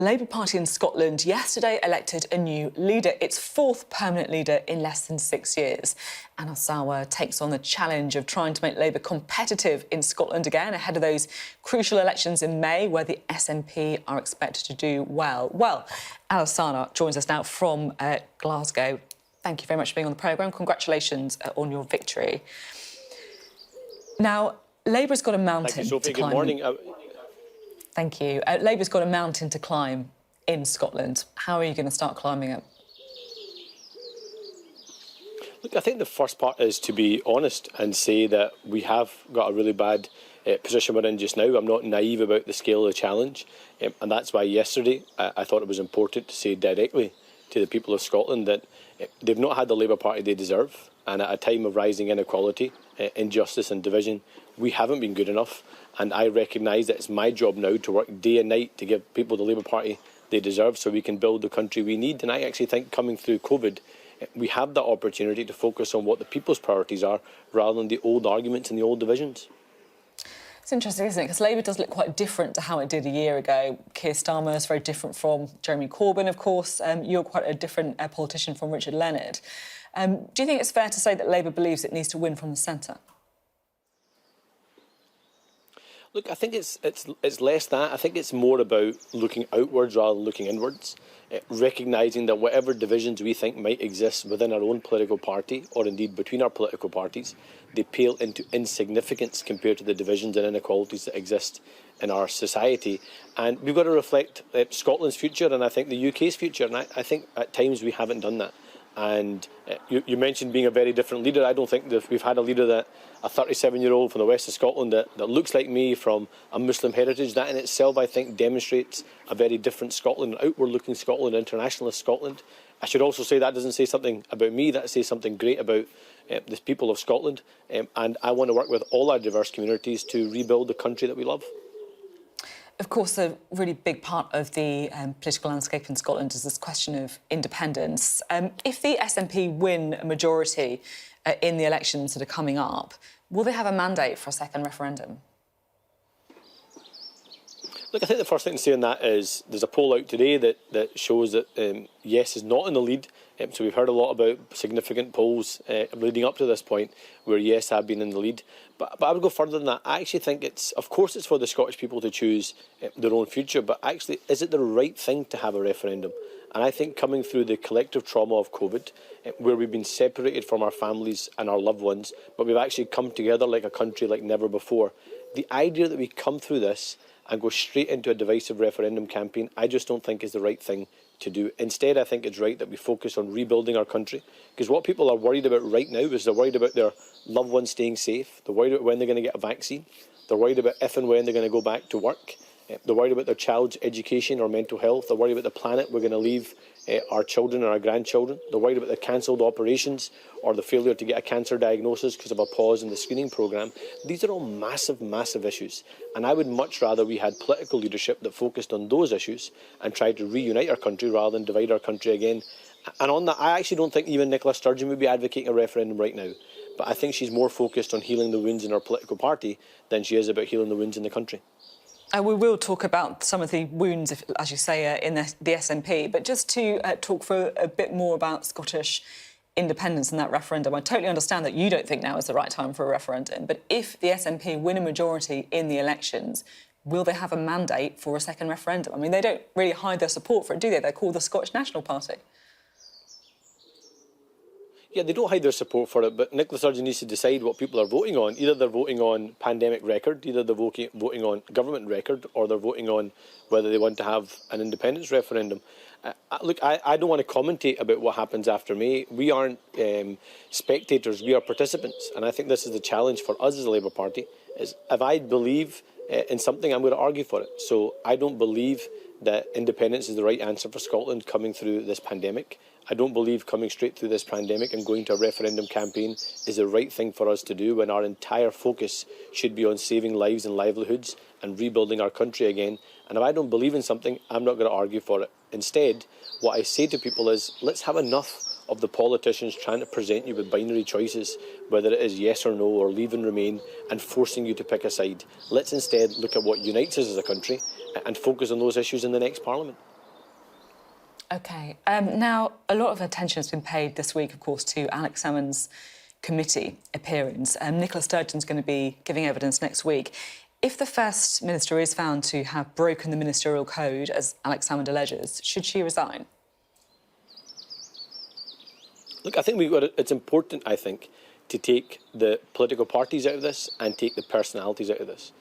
Labour Party in Scotland yesterday elected a new leader, its fourth permanent leader in less than 6 years. Anas Sarwar takes on the challenge of trying to make Labour competitive in Scotland again ahead of those crucial elections in May, where the SNP are expected to do well. Well, Anas Sarwar joins us now from Glasgow. Thank you very much for being on the programme. Congratulations on your victory. Now, Labour's got a mountain Thank you, Sophie. to climb. Good morning. Thank you. Labour's got a mountain to climb in Scotland. How are you going to start climbing it? Look, I think the first part is to be honest and say that we have got a really bad position we're in just now. I'm not naive about the scale of the challenge, and that's why yesterday I thought it was important to say directly to the people of Scotland that they've not had the Labour Party they deserve, and at a time of rising inequality, injustice and division, we haven't been good enough. And I recognise that it's my job now to work day and night to give people the Labour Party they deserve so we can build the country we need. And I actually think coming through COVID, we have that opportunity to focus on what the people's priorities are rather than the old arguments and the old divisions. It's interesting, isn't it? Because Labour does look quite different to how it did a year ago. Keir Starmer is very different from Jeremy Corbyn, of course. You're quite a different politician from Richard Leonard. Do you think it's fair to say that Labour believes it needs to win from the centre? Look, I think it's less that. I think it's more about looking outwards rather than looking inwards, recognising that whatever divisions we think might exist within our own political party, or indeed between our political parties, they pale into insignificance compared to the divisions and inequalities that exist in our society. And we've got to reflect Scotland's future and I think the UK's future, and I think at times we haven't done that. And you mentioned being a very different leader. I don't think that we've had a leader that a 37-year-old from the west of Scotland that looks like me from a Muslim heritage. That in itself, I think, demonstrates a very different Scotland, an outward-looking Scotland, internationalist Scotland. I should also say that doesn't say something about me. That says something great about the people of Scotland. And I want to work with all our diverse communities to rebuild the country that we love. Of course, a really big part of the political landscape in Scotland is this question of independence. If the SNP win a majority in the elections that are coming up, will they have a mandate for a second referendum? Look, I think the first thing to say on that is there's a poll out today that shows that Yes is not in the lead. So we've heard a lot about significant polls leading up to this point where Yes have been in the lead. But I would go further than that. I actually think of course it's for the Scottish people to choose their own future, but actually, is it the right thing to have a referendum? And I think coming through the collective trauma of COVID, where we've been separated from our families and our loved ones, but we've actually come together like a country like never before, the idea that we come through this and go straight into a divisive referendum campaign, I just don't think is the right thing to do. Instead, I think it's right that we focus on rebuilding our country, because what people are worried about right now is they're worried about their loved ones staying safe, they're worried about when they're going to get a vaccine, they're worried about if and when they're going to go back to work, they're worried about their child's education or mental health, they're worried about the planet we're going to leave our children and our grandchildren, they're worried about the cancelled operations or the failure to get a cancer diagnosis because of a pause in the screening programme. These are all massive, massive issues, and I would much rather we had political leadership that focused on those issues and tried to reunite our country rather than divide our country again. And on that, I actually don't think even Nicola Sturgeon would be advocating a referendum right now, but I think she's more focused on healing the wounds in our political party than she is about healing the wounds in the country. We will talk about some of the wounds, as you say, in the SNP, but just to talk for a bit more about Scottish independence and that referendum. I totally understand that you don't think now is the right time for a referendum, but if the SNP win a majority in the elections, will they have a mandate for a second referendum? I mean, they don't really hide their support for it, do they? They're called the Scottish National Party. Yeah, they don't hide their support for it, but Nicola Sturgeon needs to decide what people are voting on. Either they're voting on pandemic record, either they're voting on government record, or they're voting on whether they want to have an independence referendum. Look, I don't want to commentate about what happens after May. We aren't spectators, we are participants. And I think this is the challenge for us as a Labour Party, is if I believe in something, I'm going to argue for it. So I don't believe that independence is the right answer for Scotland coming through this pandemic. I don't believe coming straight through this pandemic and going to a referendum campaign is the right thing for us to do when our entire focus should be on saving lives and livelihoods and rebuilding our country again. And if I don't believe in something, I'm not going to argue for it. Instead, what I say to people is, let's have enough of the politicians trying to present you with binary choices, whether it is yes or no or leave and remain, and forcing you to pick a side. Let's instead look at what unites us as a country and focus on those issues in the next Parliament. OK. Now, a lot of attention has been paid this week, of course, to Alex Salmond's committee appearance. Nicola Sturgeon's going to be giving evidence next week. If the First Minister is found to have broken the ministerial code, as Alex Salmond alleges, should she resign? Look, I think it's important, I think, to take the political parties out of this and take the personalities out of this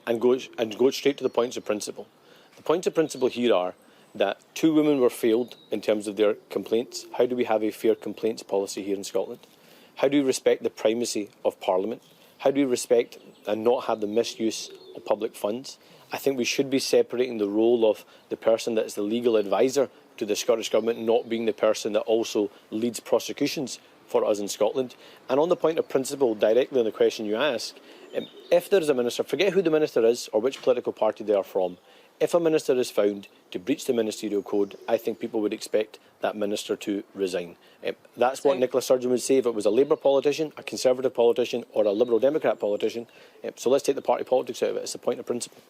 and go straight to the points of principle. The points of principle here are that 2 women were failed in terms of their complaints. How do we have a fair complaints policy here in Scotland? How do we respect the primacy of Parliament? How do we respect and not have the misuse of public funds? I think we should be separating the role of the person that is the legal advisor to the Scottish Government not being the person that also leads prosecutions for us in Scotland. And on the point of principle, directly on the question you ask, if there is a minister, forget who the minister is or which political party they are from, if a minister is found to breach the ministerial code, I think people would expect that minister to resign. That's what Nicola Sturgeon would say if it was a Labour politician, a Conservative politician or a Liberal Democrat politician. So let's take the party politics out of it. It's a point of principle.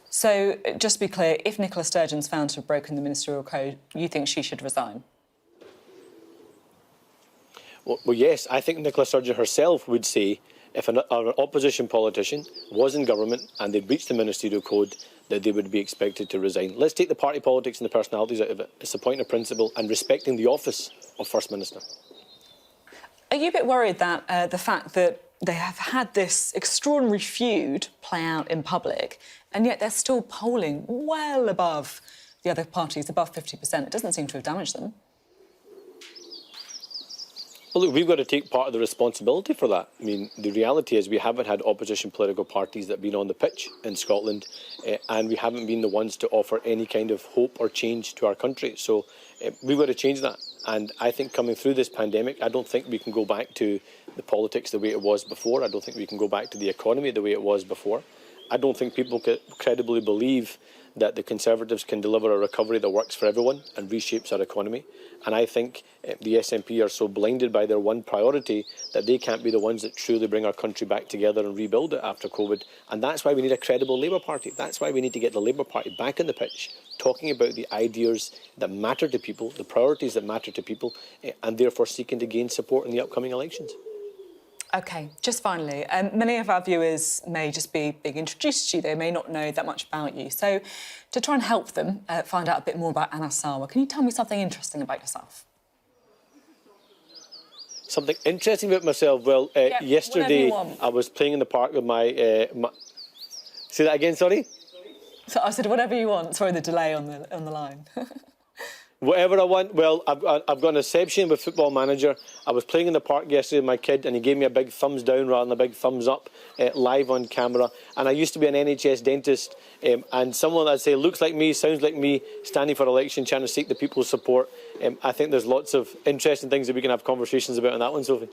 So, just to be clear, if Nicola Sturgeon's found to have broken the ministerial code, you think she should resign? Well, yes, I think Nicola Sturgeon herself would say if an opposition politician was in government and they breached the ministerial code, that they would be expected to resign. Let's take the party politics and the personalities out of it. It's a point of principle and respecting the office of First Minister. Are you a bit worried that the fact that they have had this extraordinary feud play out in public, and yet they're still polling well above the other parties, above 50%? It doesn't seem to have damaged them. Well, look, we've got to take part of the responsibility for that. I mean, the reality is we haven't had opposition political parties that have been on the pitch in Scotland, and we haven't been the ones to offer any kind of hope or change to our country. So we've got to change that. And I think coming through this pandemic, I don't think we can go back to the politics the way it was before. I don't think we can go back to the economy the way it was before. I don't think people could credibly believe that the Conservatives can deliver a recovery that works for everyone and reshapes our economy. And I think the SNP are so blinded by their one priority that they can't be the ones that truly bring our country back together and rebuild it after COVID. And that's why we need a credible Labour Party. That's why we need to get the Labour Party back on the pitch, talking about the ideas that matter to people, the priorities that matter to people, and therefore seeking to gain support in the upcoming elections. OK, just finally, many of our viewers may just be being introduced to you. They may not know that much about you. So to try and help them find out a bit more about Anas Sarwar, can you tell me something interesting about yourself? Something interesting about myself? Well, yesterday I was playing in the park with my... Say that again, sorry? So I said whatever you want. Sorry, the delay on the line. Whatever I want. Well, I've got an exception with Football Manager. I was playing in the park yesterday with my kid and he gave me a big thumbs down rather than a big thumbs up live on camera. And I used to be an NHS dentist and someone I'd say looks like me, sounds like me, standing for election, trying to seek the people's support. I think there's lots of interesting things that we can have conversations about on that one, Sophie.